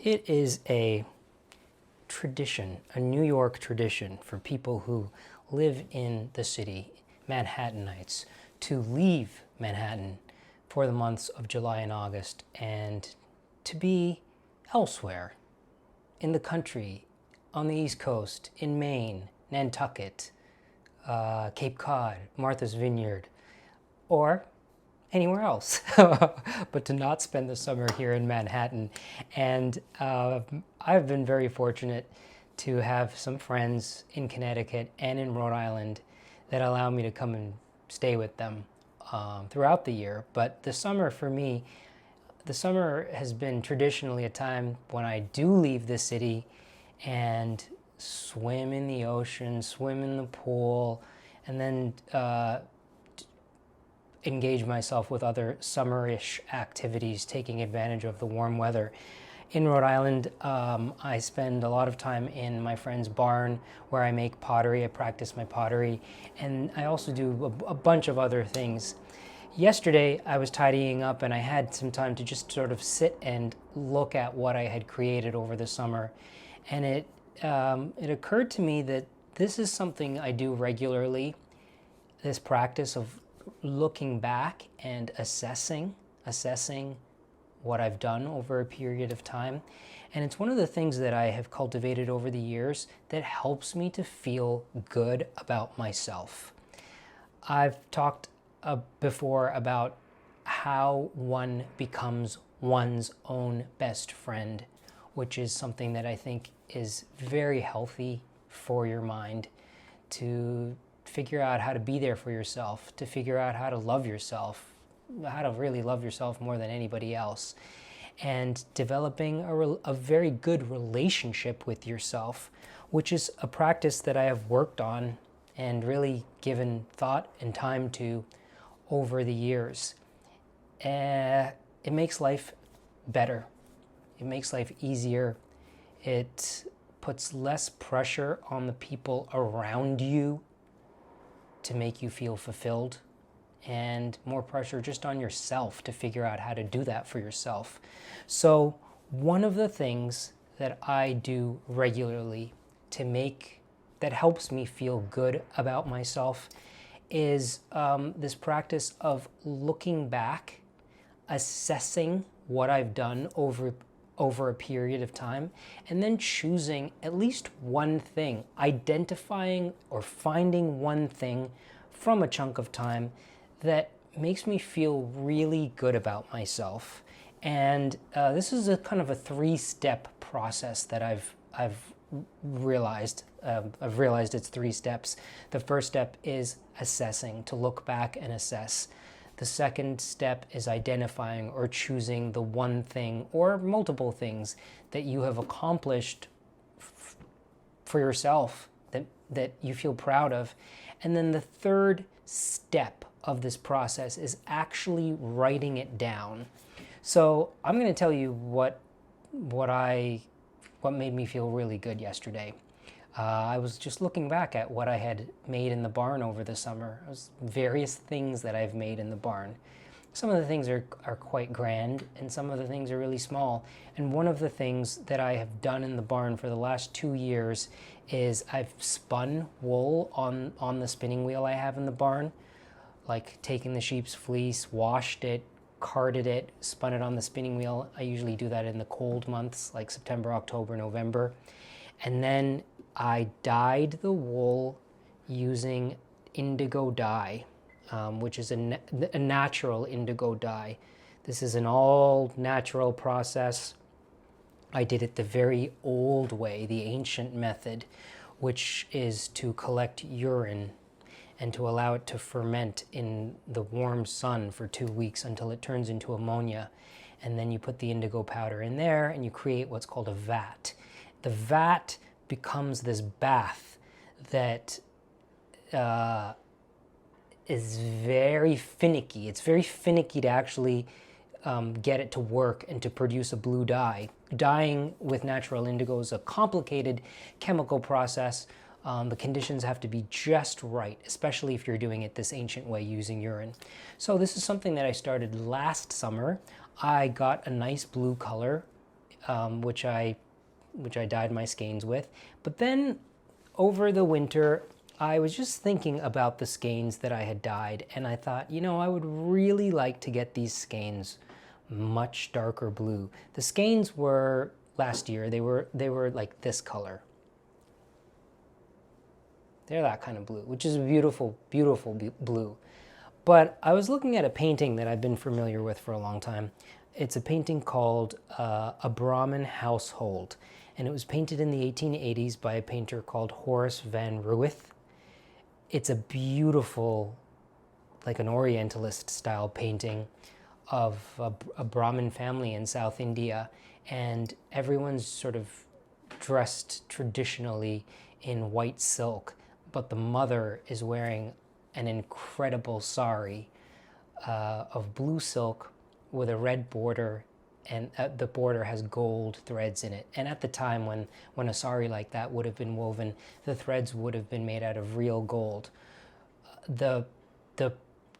It is a tradition, a New York tradition for people who live in the city, Manhattanites, to leave Manhattan for the months of July and August and to be elsewhere in the country, on the East Coast, in Maine, Nantucket, Cape Cod, Martha's Vineyard, or anywhere else, but to not spend the summer here in Manhattan. And I've been very fortunate to have some friends in Connecticut and in Rhode Island that allow me to come and stay with them throughout the year. But the summer for me, the summer has been traditionally a time when I do leave the city and swim in the ocean, swim in the pool, and then engage myself with other summerish activities, taking advantage of the warm weather. In Rhode Island, I spend a lot of time in my friend's barn where I make pottery. I practice my pottery, and I also do a bunch of other things. Yesterday, I was tidying up and I had some time to just sort of sit and look at what I had created over the summer. And it occurred to me that this is something I do regularly, this practice of looking back and assessing what I've done over a period of time. And it's one of the things that I have cultivated over the years that helps me to feel good about myself. I've talked before about how one becomes one's own best friend, which is something that I think is very healthy for your mind, to figure out how to be there for yourself, to figure out how to love yourself, how to really love yourself more than anybody else, and developing a very good relationship with yourself, which is a practice that I have worked on and really given thought and time to over the years. It makes life better. It makes life easier. It puts less pressure on the people around you to make you feel fulfilled, and more pressure just on yourself to figure out how to do that for yourself. So one of the things that I do regularly that helps me feel good about myself is this practice of looking back, assessing what I've done over a period of time, and then choosing at least one thing, identifying or finding one thing from a chunk of time that makes me feel really good about myself. And this is a kind of a three-step process that I've realized. I've realized it's 3 steps. The first step is assessing, to look back and assess. The second step is identifying or choosing the one thing or multiple things that you have accomplished for yourself that you feel proud of. And then the third step of this process is actually writing it down. So I'm going to tell you what made me feel really good yesterday. I was just looking back at what I had made in the barn over the summer. It was various things that I've made in the barn. Some of the things are quite grand, and some of the things are really small. And one of the things that I have done in the barn for the last 2 years is I've spun wool on the spinning wheel I have in the barn, like taking the sheep's fleece, washed it, carded it, spun it on the spinning wheel. I usually do that in the cold months, like September, October, November. And then I dyed the wool using indigo dye, which is a natural indigo dye. This is an all-natural process. I did it the very old way, the ancient method, which is to collect urine and to allow it to ferment in the warm sun for 2 weeks until it turns into ammonia. And then you put the indigo powder in there and you create what's called a vat. The vat becomes this bath that is very finicky. It's very finicky to actually get it to work and to produce a blue dye. Dyeing with natural indigo is a complicated chemical process. The conditions have to be just right, especially if you're doing it this ancient way using urine. So this is something that I started last summer. I got a nice blue color which I dyed my skeins with. But then over the winter, I was just thinking about the skeins that I had dyed, and I thought, you know, I would really like to get these skeins much darker blue. The skeins were last year, they were like this color. They're that kind of blue, which is a beautiful, beautiful blue. But I was looking at a painting that I've been familiar with for a long time. It's a painting called A Brahman Household, and it was painted in the 1880s by a painter called Horus van Ruith. It's a beautiful, like an Orientalist style painting of a Brahmin family in South India, and everyone's sort of dressed traditionally in white silk, but the mother is wearing an incredible sari of blue silk with a red border, and the border has gold threads in it. And at the time when a sari like that would have been woven, the threads would have been made out of real gold. The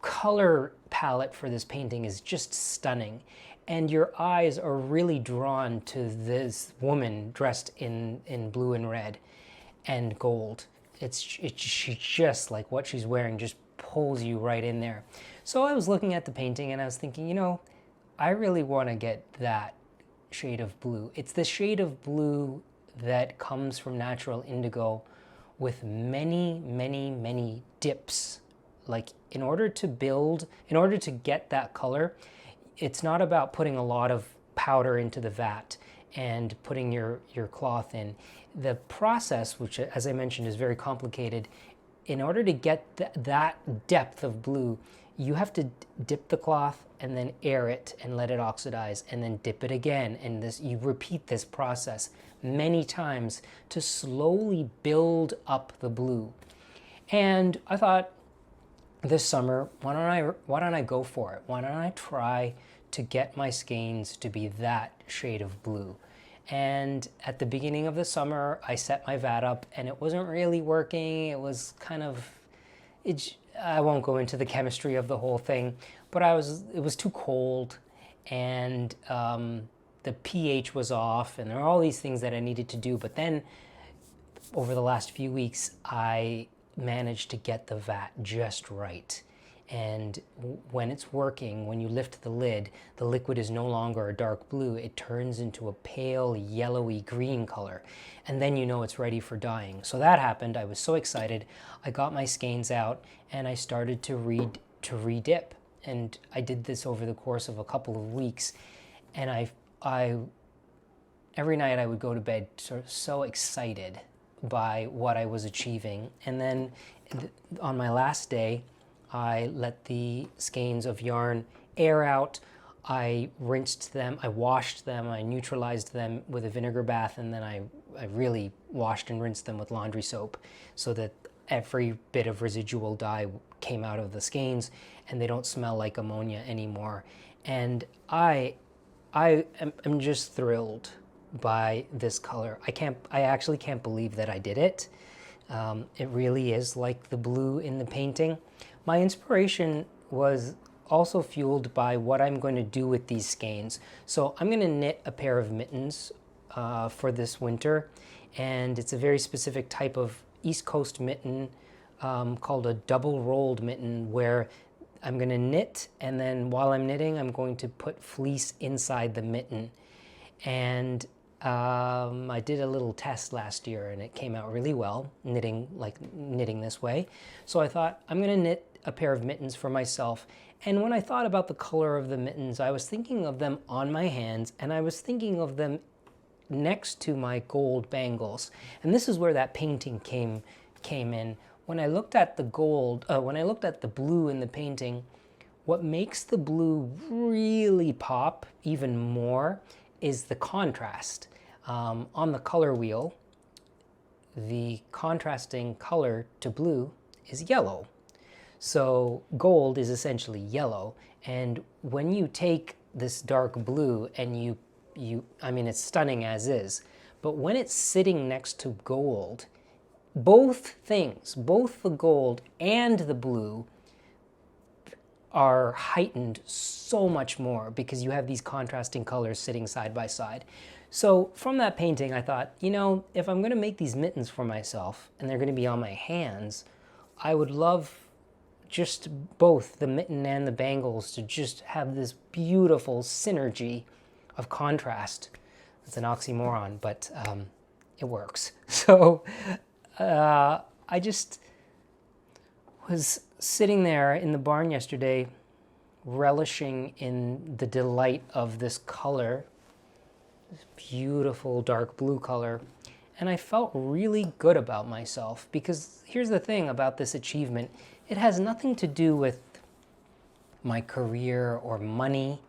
color palette for this painting is just stunning, and your eyes are really drawn to this woman dressed in blue and red and gold. She just, like, what she's wearing just pulls you right in there. So I was looking at the painting and I was thinking, you know, I really want to get that shade of blue. It's the shade of blue that comes from natural indigo with many, many, many dips. Like, in order to get that color, it's not about putting a lot of powder into the vat and putting your cloth in. The process, which, as I mentioned, is very complicated, in order to get that depth of blue, you have to dip the cloth and then air it and let it oxidize, and then dip it again, and you repeat this process many times to slowly build up the blue. And I thought, this summer, why don't I go for it? Why don't I try to get my skeins to be that shade of blue? And at the beginning of the summer, I set my vat up, and it wasn't really working. It was kind of, I won't go into the chemistry of the whole thing, but it was too cold, and the pH was off, and there were all these things that I needed to do. But then over the last few weeks, I managed to get the vat just right. And when it's working, when you lift the lid, the liquid is no longer a dark blue. It turns into a pale yellowy green color. And then you know it's ready for dyeing. So that happened. I was so excited. I got my skeins out and I started to redip. And I did this over the course of a couple of weeks. And I every night I would go to bed so excited by what I was achieving. And then on my last day, I let the skeins of yarn air out. I rinsed them, I washed them, I neutralized them with a vinegar bath, and then I really washed and rinsed them with laundry soap so that every bit of residual dye came out of the skeins and they don't smell like ammonia anymore. And I am just thrilled by this color. I actually can't believe that I did it. It really is like the blue in the painting. My inspiration was also fueled by what I'm going to do with these skeins. So I'm going to knit a pair of mittens for this winter, and it's a very specific type of East Coast mitten called a double rolled mitten, where I'm going to knit, and then while I'm knitting, I'm going to put fleece inside the mitten. And I did a little test last year and it came out really well, knitting this way. So I thought, I'm going to knit a pair of mittens for myself. And when I thought about the color of the mittens, I was thinking of them on my hands, and I was thinking of them next to my gold bangles. And this is where that painting came in. When I looked at the blue in the painting, what makes the blue really pop even more is the contrast. On the color wheel, the contrasting color to blue is yellow. So gold is essentially yellow, and when you take this dark blue and I mean, it's stunning as is, but when it's sitting next to gold, both things, both the gold and the blue, are heightened so much more because you have these contrasting colors sitting side by side. So from that painting, I thought, you know, if I'm going to make these mittens for myself and they're going to be on my hands, I would love just both the mitten and the bangles to just have this beautiful synergy of contrast. It's an oxymoron, but it works. So I just was sitting there in the barn yesterday, relishing in the delight of this color, this beautiful dark blue color, and I felt really good about myself, because here's the thing about this achievement. It has nothing to do with my career or money.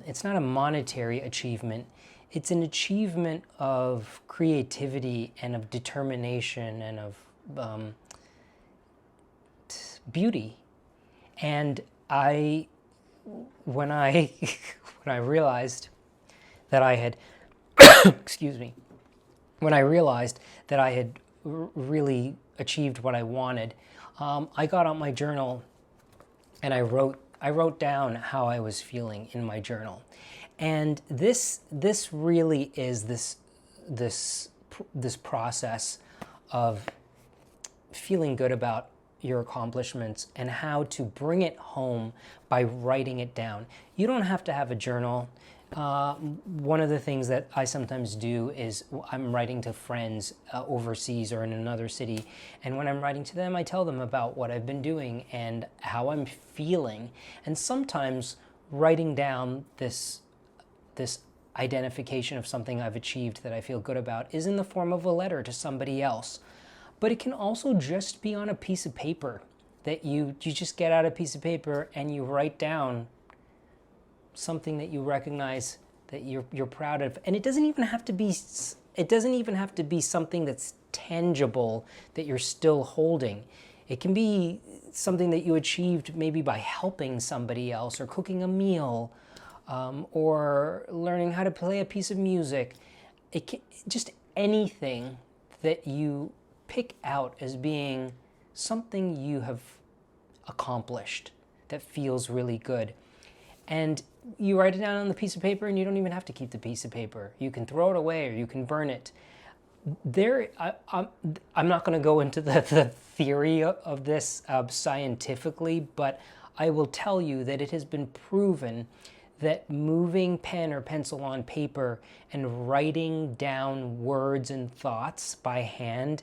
It's not a monetary achievement. It's an achievement of creativity and of determination and of beauty. And when I realized that I had, excuse me, when I realized that I had really achieved what I wanted, I got out my journal and I wrote down how I was feeling in my journal. And this really is this process of feeling good about your accomplishments and how to bring it home by writing it down. You don't have to have a journal. One of the things that I sometimes do is I'm writing to friends overseas or in another city, and when I'm writing to them, I tell them about what I've been doing and how I'm feeling. And sometimes writing down this identification of something I've achieved that I feel good about is in the form of a letter to somebody else. But it can also just be on a piece of paper, that you just get out a piece of paper and you write down something that you recognize that you're proud of. And it doesn't even have to be something that's tangible that you're still holding. It can be something that you achieved maybe by helping somebody else or cooking a meal, or learning how to play a piece of music. It can, just anything that you pick out as being something you have accomplished that feels really good. And you write it down on the piece of paper, and you don't even have to keep the piece of paper. You can throw it away or you can burn it. I'm not going to go into the theory of this scientifically, but I will tell you that it has been proven that moving pen or pencil on paper and writing down words and thoughts by hand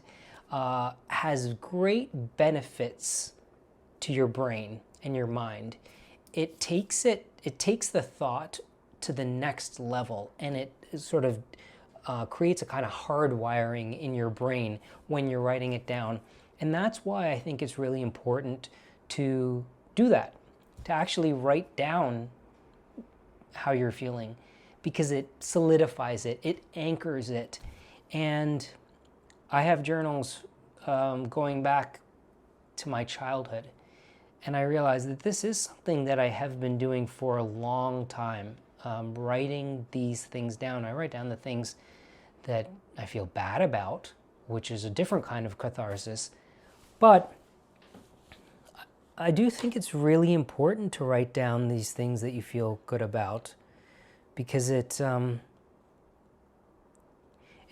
has great benefits to your brain and your mind. It takes the thought to the next level, and it sort of creates a kind of hardwiring in your brain when you're writing it down. And that's why I think it's really important to do that, to actually write down how you're feeling, because it solidifies it, it anchors it. And I have journals going back to my childhood, and I realized that this is something that I have been doing for a long time, writing these things down. I write down the things that I feel bad about, which is a different kind of catharsis, but I do think it's really important to write down these things that you feel good about, because it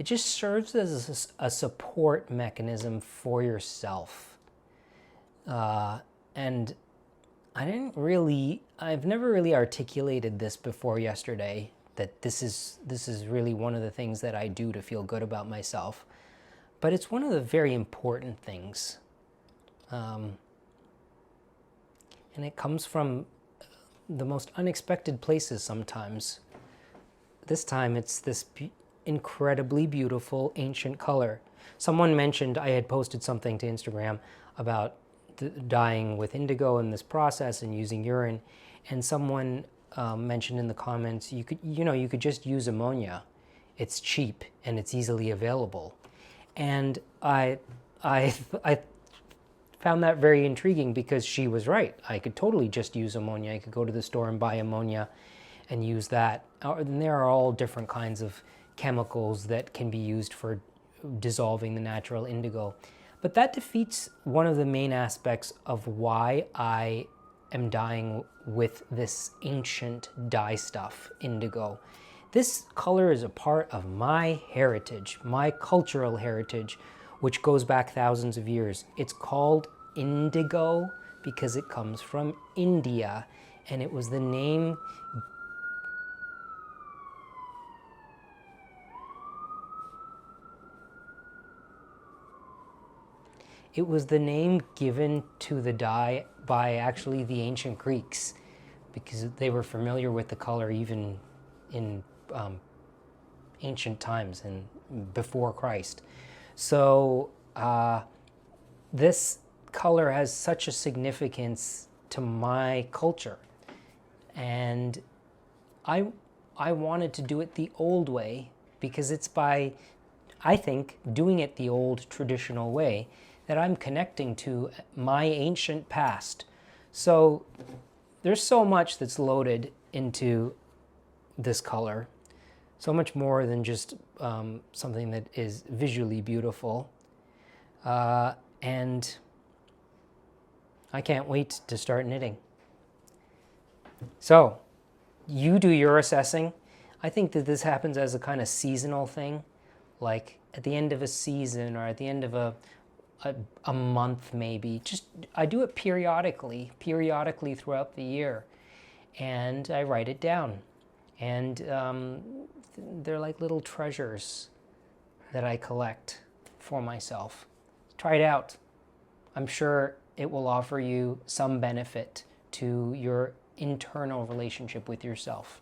just serves as a support mechanism for yourself. And I've never really articulated this before yesterday, that this is really one of the things that I do to feel good about myself. But it's one of the very important things. And it comes from the most unexpected places sometimes. This time it's this incredibly beautiful ancient color. Someone mentioned, I had posted something to Instagram about dyeing with indigo in this process and using urine, and someone mentioned in the comments, you could just use ammonia. It's cheap and it's easily available. And I found that very intriguing, because she was right. I could totally just use ammonia. I could go to the store and buy ammonia and use that. And there are all different kinds of chemicals that can be used for dissolving the natural indigo. But that defeats one of the main aspects of why I am dyeing with this ancient dye stuff, indigo. This color is a part of my heritage, my cultural heritage, which goes back thousands of years. It's called indigo because it comes from India, and it was the name given to the dye by actually the ancient Greeks, because they were familiar with the color even in ancient times and before Christ. So this color has such a significance to my culture, and I wanted to do it the old way, because it's by, I think, doing it the old traditional way that I'm connecting to my ancient past. So there's so much that's loaded into this color, so much more than just something that is visually beautiful. And I can't wait to start knitting. So you do your assessing. I think that this happens as a kind of seasonal thing, like at the end of a season or at the end of a month maybe. Just I do it periodically throughout the year, and I write it down. And they're like little treasures that I collect for myself. Try it out. I'm sure it will offer you some benefit to your internal relationship with yourself.